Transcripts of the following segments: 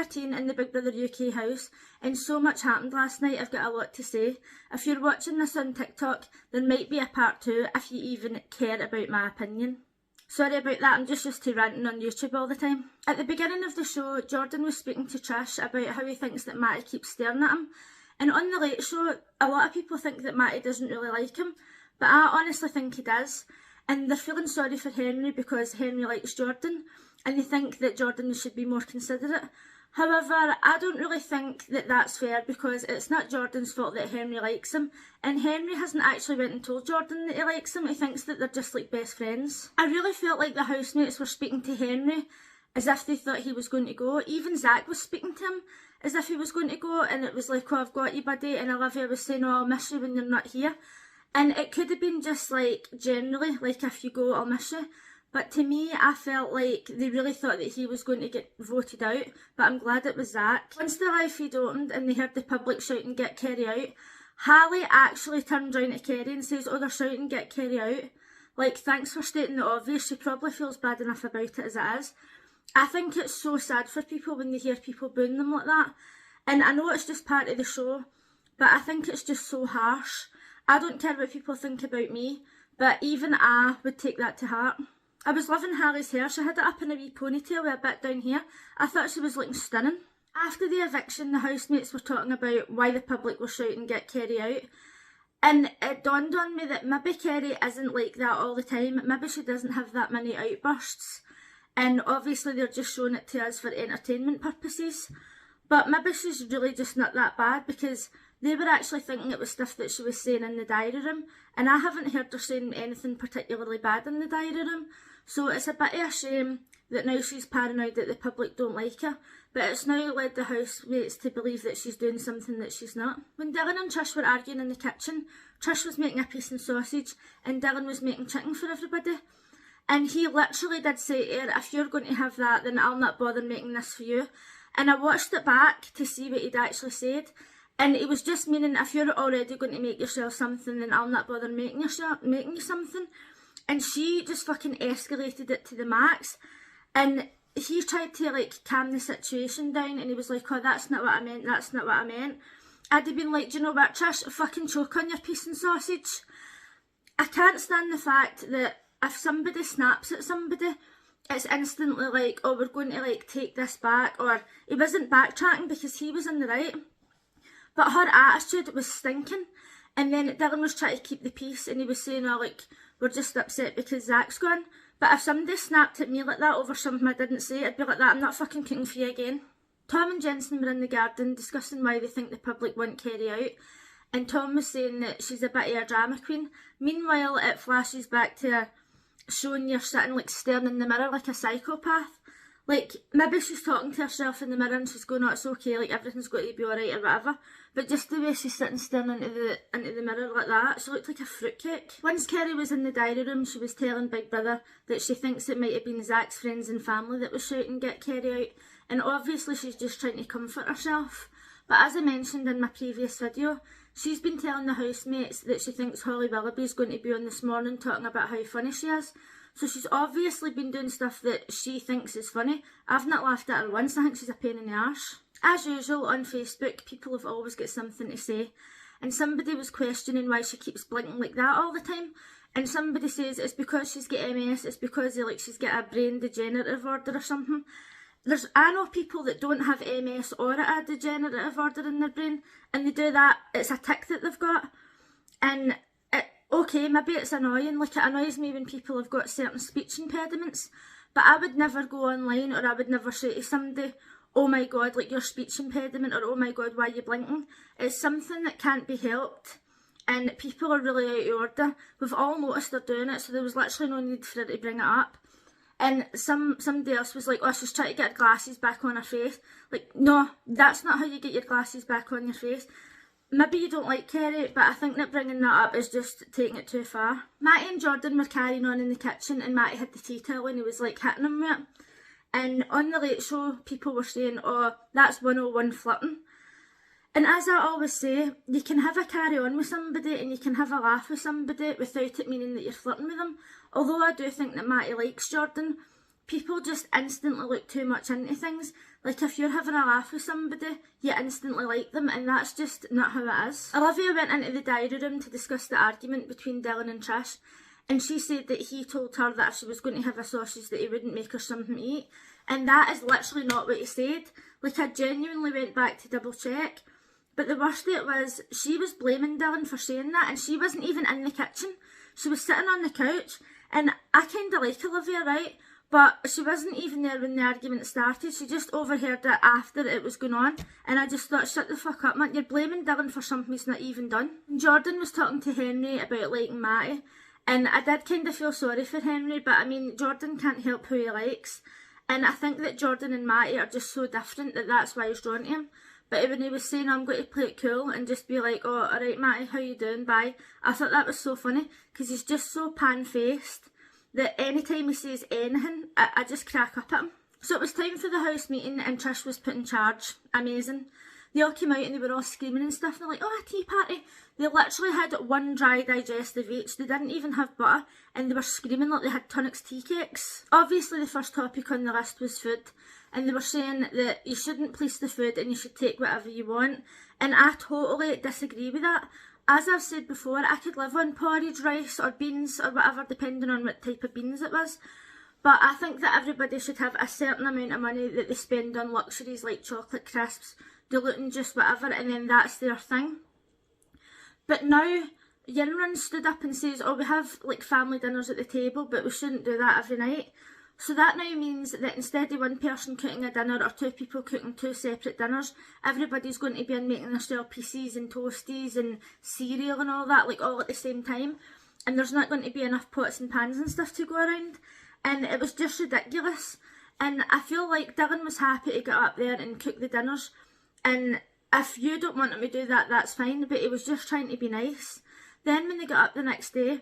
13 in the Big Brother UK house, and so much happened last night I've got a lot to say. If you're watching this on TikTok, there might be a part 2 if you even care about my opinion. Sorry about that, I'm just used to ranting on YouTube all the time. At the beginning of the show, Jordan was speaking to Trish about how he thinks that Matty keeps staring at him. And on the Late Show, a lot of people think that Matty doesn't really like him, but I honestly think he does. And they're feeling sorry for Henry because Henry likes Jordan, and they think that Jordan should be more considerate. However, I don't really think that that's fair because it's not Jordan's fault that Henry likes him, and Henry hasn't actually went and told Jordan that he likes him. He thinks that they're just like best friends. I really felt like the housemates were speaking to Henry as if they thought he was going to go. Even Zach was speaking to him as if he was going to go, and it was like, oh, I've got you, buddy, and Olivia was saying, oh, I'll miss you when you're not here. And it could have been just like generally, like if you go, I'll miss you. But to me, I felt like they really thought that he was going to get voted out, but I'm glad it was Zach. Once the live feed opened and they heard the public shouting, get Kerry out, Hallie actually turned round to Kerry and says, oh, they're shouting, get Kerry out. Like, thanks for stating the obvious, she probably feels bad enough about it as it is. I think it's so sad for people when they hear people booing them like that. And I know it's just part of the show, but I think it's just so harsh. I don't care what people think about me, but even I would take that to heart. I was loving Hallie's hair. She had it up in a wee ponytail with a bit down here. I thought she was looking stunning. After the eviction, the housemates were talking about why the public were shouting, get Kerry out. And it dawned on me that maybe Kerry isn't like that all the time. Maybe she doesn't have that many outbursts. And obviously they're just showing it to us for entertainment purposes. But maybe she's really just not that bad, because they were actually thinking it was stuff that she was saying in the diary room. And I haven't heard her saying anything particularly bad in the diary room. So it's a bit of a shame that now she's paranoid that the public don't like her, but it's now led the housemates to believe that she's doing something that she's not. When Dylan and Trish were arguing in the kitchen, Trish was making a piece of sausage and Dylan was making chicken for everybody. And he literally did say to her, if you're going to have that, then I'll not bother making this for you. And I watched it back to see what he'd actually said. And it was just meaning, if you're already going to make yourself something, then I'll not bother making you something. And she just fucking escalated it to the max. And he tried to like calm the situation down, and he was like, oh, that's not what I meant, that's not what I meant. I'd have been like, do you know what, Trish, fucking choke on your piece of sausage. I can't stand the fact that if somebody snaps at somebody, it's instantly like, oh, we're going to like take this back. Or he wasn't backtracking because he was in the right. But her attitude was stinking. And then Dylan was trying to keep the peace, and he was saying, oh, like, we're just upset because Zach's gone. But if somebody snapped at me like that over something I didn't say, I'd be like that, I'm not fucking cooking for you again. Tom and Jensen were in the garden discussing why they think the public want Kerry out. And Tom was saying that she's a bit of a drama queen. Meanwhile, it flashes back to her showing you're sitting like staring in the mirror like a psychopath. Like, maybe she's talking to herself in the mirror and she's going, oh, it's okay, like everything's got to be alright or whatever. But just the way she's sitting staring into the mirror like that, she looked like a fruitcake. Once Kerry was in the diary room, she was telling Big Brother that she thinks it might have been Zach's friends and family that was shouting, get Kerry out. And obviously she's just trying to comfort herself. But as I mentioned in my previous video, she's been telling the housemates that she thinks Holly Willoughby is going to be on this morning talking about how funny she is. So she's obviously been doing stuff that she thinks is funny. I've not laughed at her once. I think she's a pain in the arse. As usual on Facebook, people have always got something to say. And somebody was questioning why she keeps blinking like that all the time. And somebody says it's because she's got MS, it's because she's got a brain degenerative order or something. I know people that don't have MS or a degenerative order in their brain, and they do that, it's a tic that they've got. And okay, maybe it's annoying, like it annoys me when people have got certain speech impediments, but I would never go online, or I would never say to somebody, oh my god, like your speech impediment, or oh my god, why are you blinking? It's something that can't be helped, and people are really out of order. We've all noticed they're doing it, so there was literally no need for her to bring it up. And somebody else was like, oh, she's trying to get her glasses back on her face. Like, no, that's not how you get your glasses back on your face. Maybe you don't like Kerry, but I think that bringing that up is just taking it too far. Matty and Jordan were carrying on in the kitchen, and Matty had the tea towel and he was like hitting him with it. And on the Late Show, people were saying, oh, that's 101 flirting. And as I always say, you can have a carry on with somebody and you can have a laugh with somebody without it meaning that you're flirting with them. Although I do think that Matty likes Jordan, people just instantly look too much into things. Like, if you're having a laugh with somebody, you instantly like them, and that's just not how it is. Olivia went into the diary room to discuss the argument between Dylan and Trish, and she said that he told her that if she was going to have a sausage that he wouldn't make her something to eat, and that is literally not what he said. Like, I genuinely went back to double check, but the worst of it was, she was blaming Dylan for saying that, and she wasn't even in the kitchen. She was sitting on the couch, and I kind of like Olivia, right? But she wasn't even there when the argument started. She just overheard it after it was going on. And I just thought, shut the fuck up, man. You're blaming Dylan for something he's not even done. Jordan was talking to Henry about liking Matty. And I did kind of feel sorry for Henry. But I mean, Jordan can't help who he likes. And I think that Jordan and Matty are just so different that that's why he's drawn to him. But when he was saying, I'm going to play it cool and just be like, oh, alright Matty, how you doing, bye. I thought that was so funny. Because he's just so pan-faced that anytime he says anything, I just crack up at him. So it was time for the house meeting and Trish was put in charge. Amazing. They all came out and they were all screaming and stuff, and they're like, oh, a tea party. They literally had one dry digestive each. They didn't even have butter, and they were screaming like they had tonics tea cakes. Obviously the first topic on the list was food, and they were saying that you shouldn't police the food and you should take whatever you want, and I totally disagree with that. As I've said before, I could live on porridge, rice or beans or whatever, depending on what type of beans it was. But I think that everybody should have a certain amount of money that they spend on luxuries like chocolate crisps, diluting just whatever, and then that's their thing. But now, Yinrun stood up and says, oh, we have like family dinners at the table, but we shouldn't do that every night. So that now means that instead of one person cooking a dinner or two people cooking two separate dinners, everybody's going to be in making themselves pieces and toasties and cereal and all that, like all at the same time. And there's not going to be enough pots and pans and stuff to go around. And it was just ridiculous. And I feel like Dylan was happy to get up there and cook the dinners. And if you don't want him to do that, that's fine. But he was just trying to be nice. Then when they got up the next day,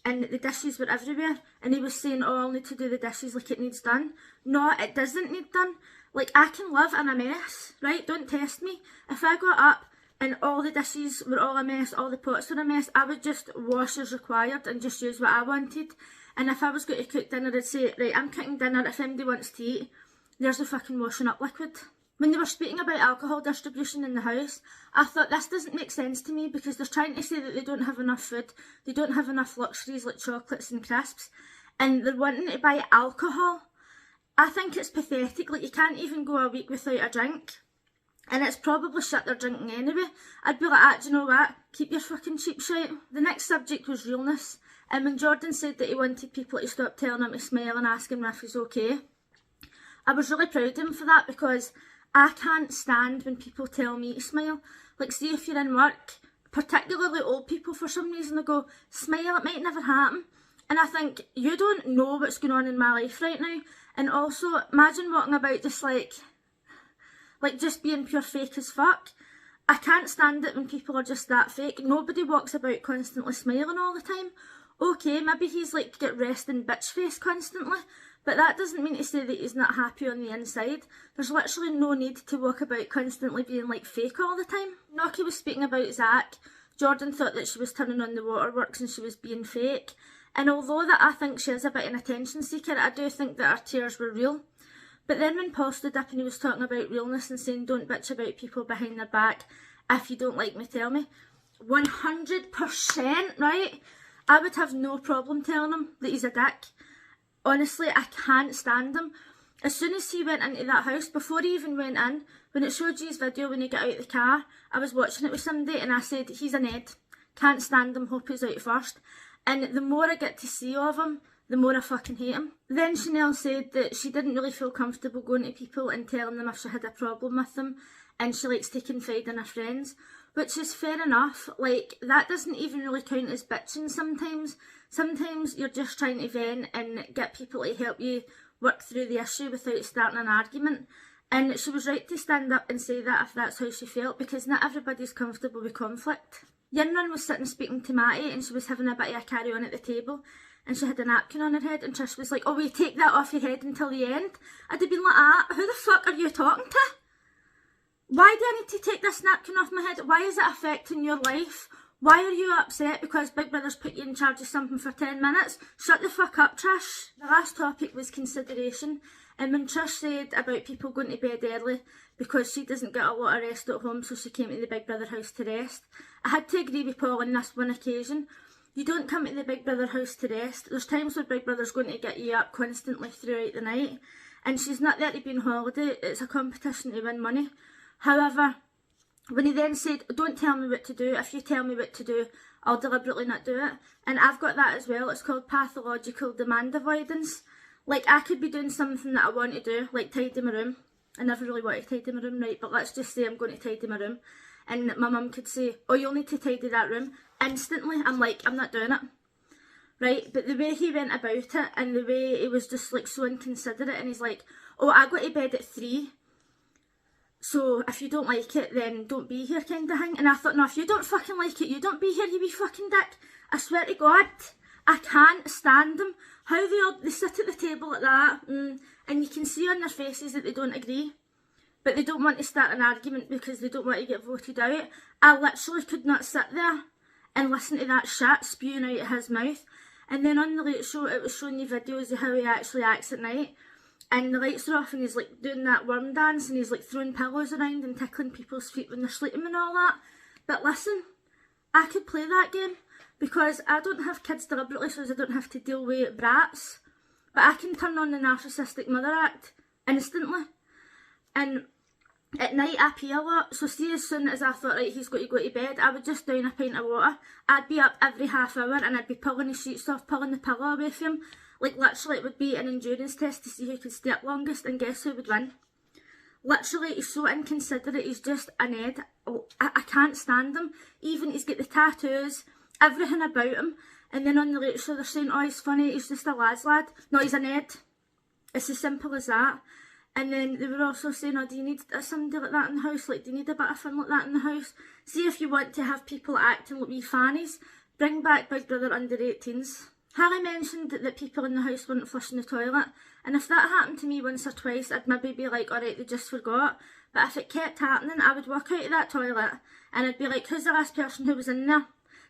and the dishes were everywhere, and he was saying, oh, I'll need to do the dishes like it needs done. No, it doesn't need done. Like, I can live in a mess, right? Don't test me. If I got up and all the dishes were all a mess, all the pots were a mess, I would just wash as required and just use what I wanted. And if I was going to cook dinner, I'd say, right, I'm cooking dinner, if anybody wants to eat, there's the fucking washing up liquid. When they were speaking about alcohol distribution in the house, I thought this doesn't make sense to me, because they're trying to say that they don't have enough food, they don't have enough luxuries like chocolates and crisps, and they're wanting to buy alcohol. I think it's pathetic. Like, you can't even go a week without a drink, and it's probably shit they're drinking anyway. I'd be like, do you know what, keep your fucking cheap shit. The next subject was realness, and when Jordan said that he wanted people to stop telling him to smile and ask him if he's okay, I was really proud of him for that, because I can't stand when people tell me to smile. Like, see if you're in work, particularly old people, for some reason they go, smile, it might never happen. And I think, you don't know what's going on in my life right now. And also, imagine walking about just like just being pure fake as fuck. I can't stand it when people are just that fake. Nobody walks about constantly smiling all the time. Okay, maybe he's like get resting bitch face constantly, but that doesn't mean to say that he's not happy on the inside. There's literally no need to walk about constantly being like fake all the time. Noki was speaking about Zach. Jordan thought that she was turning on the waterworks and she was being fake. And although that I think she is a bit of an attention seeker, I do think that her tears were real. But then when Paul stood up and he was talking about realness and saying don't bitch about people behind their back, if you don't like me, tell me. 100%, right? I would have no problem telling him that he's a dick. Honestly, I can't stand him. As soon as he went into that house, before he even went in, when it showed you his video when he got out of the car, I was watching it with somebody and I said, he's an Ed. Can't stand him, hope he's out first. And the more I get to see of him, the more I fucking hate him. Then Chanel said that she didn't really feel comfortable going to people and telling them if she had a problem with them, and she likes to confide in her friends, which is fair enough. Like, that doesn't even really count as bitching sometimes. Sometimes you're just trying to vent and get people to help you work through the issue without starting an argument. And she was right to stand up and say that if that's how she felt, because not everybody's comfortable with conflict. Yinrun was sitting speaking to Matty and she was having a bit of a carry on at the table, and she had a napkin on her head, and Trish was like, oh, will you take that off your head until the end? I'd have been like, who the fuck are you talking to? Why do I need to take this napkin off my head? Why is it affecting your life? Why are you upset because Big Brother's put you in charge of something for 10 minutes? Shut the fuck up, Trish. The last topic was consideration, And when Trish said about people going to bed early because she doesn't get a lot of rest at home, so she came to the Big Brother house to rest, I had to agree with Paul on this one occasion. You don't come to the Big Brother house to rest. There's times where Big Brother's going to get you up constantly throughout the night, and she's not there to be on holiday. It's a competition to win money. However, when he then said, don't tell me what to do, if you tell me what to do, I'll deliberately not do it. And I've got that as well. It's called pathological demand avoidance. Like, I could be doing something that I want to do, like tidy my room. I never really want to tidy my room, right? But let's just say I'm going to tidy my room. And my mum could say, oh, you'll need to tidy that room. Instantly, I'm like, I'm not doing it. Right? But the way he went about it, and the way he was just like so inconsiderate, and he's like, oh, I go to bed at 3. So if you don't like it, then don't be here, kind of thing. And I thought, no, if you don't fucking like it, you don't be here, you wee fucking dick. I swear to God, I can't stand them. How they sit at the table like that, and you can see on their faces that they don't agree. But they don't want to start an argument because they don't want to get voted out. I literally could not sit there and listen to that shit spewing out of his mouth. And then on the Late Show, it was showing you videos of how he actually acts at night. And the lights are off and he's like doing that worm dance and he's like throwing pillows around and tickling people's feet when they're sleeping and all that. But listen, I could play that game because I don't have kids deliberately so I don't have to deal with brats. But I can turn on the narcissistic mother act instantly. And at night I pee a lot, so see, as soon as I thought, right, he's got to go to bed, I would just down a pint of water. I'd be up every half hour and I'd be pulling the sheets off, pulling the pillow away from him. Like, literally, it would be an endurance test to see who could stay up longest, and guess who would win? Literally, he's so inconsiderate, he's just an Ed. Oh, I can't stand him. Even, he's got the tattoos, everything about him. And then on the Late Show, they're saying, oh, he's funny, he's just a lad's lad. No, he's an Ed. It's as simple as that. And then they were also saying, oh, do you need somebody like that in the house? Like, do you need a bit of fun like that in the house? See, if you want to have people acting like wee fannies, bring back Big Brother under 18s. Harry mentioned that people in the house weren't flushing the toilet, and if that happened to me once or twice, I'd maybe be like, alright, they just forgot. But if it kept happening, I would walk out of that toilet, and I'd be like, who's the last person who was in there?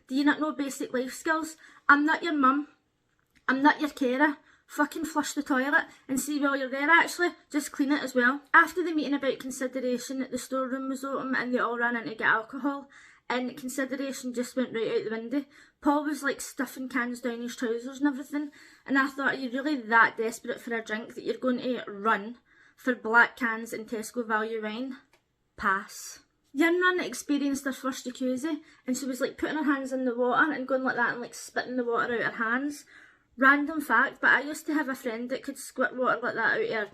Do you not know basic life skills? I'm not your mum. I'm not your carer. Fucking flush the toilet, and see, while you're there actually, just clean it as well. After the meeting about consideration, the storeroom was open and they all ran in to get alcohol, and consideration just went right out the window. Paul was like stuffing cans down his trousers and everything, and I thought, are you really that desperate for a drink that you're going to run for black cans and Tesco value wine? Pass. Yunrun experienced her first jacuzzi, and she was like putting her hands in the water and going like that and like spitting the water out her hands. Random fact, but I used to have a friend that could squirt water like that out of her.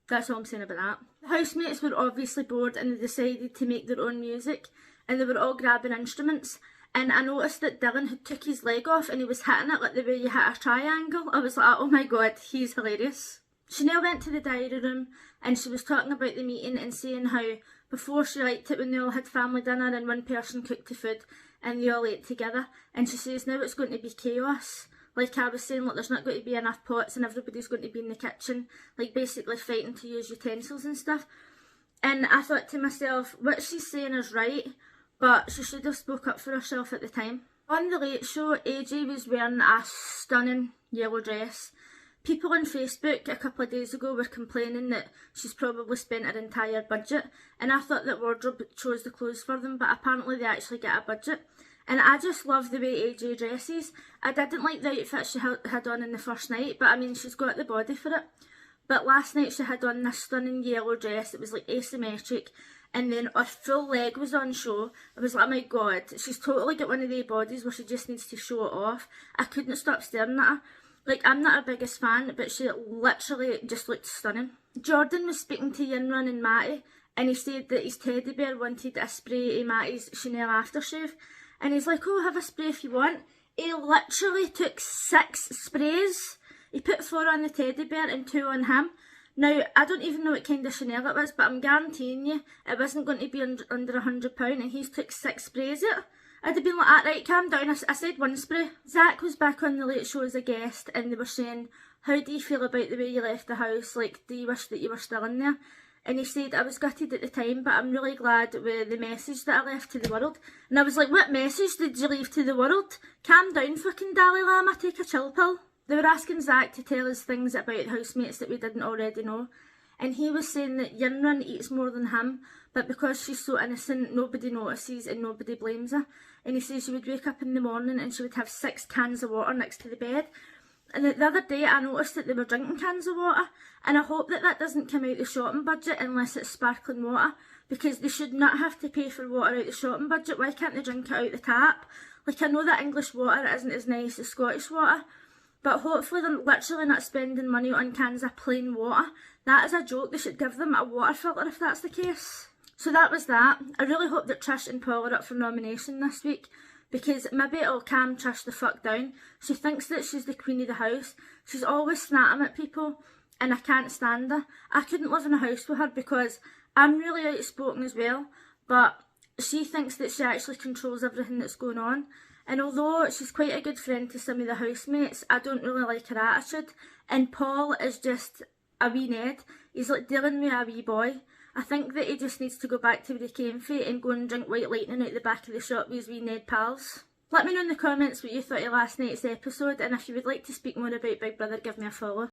That's all I'm saying about that. The housemates were obviously bored and they decided to make their own music, and they were all grabbing instruments, and I noticed that Dylan had took his leg off and he was hitting it like the way you hit a triangle. I was like, oh my god, he's hilarious. Chanel went to the diary room and she was talking about the meeting and saying how before she liked it when they all had family dinner and one person cooked the food and they all ate together, and she says now it's going to be chaos. Like I was saying, like there's not going to be enough pots and everybody's going to be in the kitchen, like basically fighting to use utensils and stuff. And I thought to myself, what she's saying is right, but she should have spoke up for herself at the time. On the Late Show, AJ was wearing a stunning yellow dress. People on Facebook a couple of days ago were complaining that she's probably spent her entire budget, and I thought that wardrobe chose the clothes for them, but apparently they actually get a budget. And I just love the way AJ dresses. I didn't like the outfit she had on in the first night, but I mean, she's got the body for it. But last night she had on this stunning yellow dress. It was like asymmetric, and then her full leg was on show. I was like, oh my god, she's totally got one of the bodies where she just needs to show it off. I couldn't stop staring at her. Like, I'm not her biggest fan, but she literally just looked stunning. Jordan was speaking to Yunrun and Matty, and he said that his teddy bear wanted a spray of Matty's Chanel aftershave. And he's like, oh, have a spray if you want. He literally took 6 sprays. He put 4 on the teddy bear and 2 on him. Now, I don't even know what kind of Chanel it was, but I'm guaranteeing you it wasn't going to be under £100, and he's took 6 sprays it. I'd have been like, ah, right, calm down, I said 1 spray. Zach was back on the Late Show as a guest, and they were saying, how do you feel about the way you left the house? Like, do you wish that you were still in there? And he said, I was gutted at the time, but I'm really glad with the message that I left to the world. And I was like, what message did you leave to the world? Calm down, fucking Dalai Lama, take a chill pill. They were asking Zach to tell us things about housemates that we didn't already know, and he was saying that Yinrun eats more than him, but because she's so innocent, nobody notices and nobody blames her. And he says she would wake up in the morning and she would have 6 cans of water next to the bed. And the other day I noticed that they were drinking cans of water, and I hope that that doesn't come out the shopping budget unless it's sparkling water, because they should not have to pay for water out the shopping budget. Why can't they drink it out the tap? Like, I know that English water isn't as nice as Scottish water, but hopefully they're literally not spending money on cans of plain water. That is a joke. They should give them a water filter if that's the case. So that was that. I really hope that Trish and Paul are up for nomination this week, because maybe it'll calm Trish the fuck down. She thinks that she's the queen of the house. She's always snapping at people, and I can't stand her. I couldn't live in a house with her because I'm really outspoken as well, but she thinks that she actually controls everything that's going on. And although she's quite a good friend to some of the housemates, I don't really like her attitude. And Paul is just a wee Ned. He's like dealing with a wee boy. I think that he just needs to go back to where he came from and go and drink White Lightning out the back of the shop with his wee Ned pals. Let me know in the comments what you thought of last night's episode, and if you would like to speak more about Big Brother, give me a follow.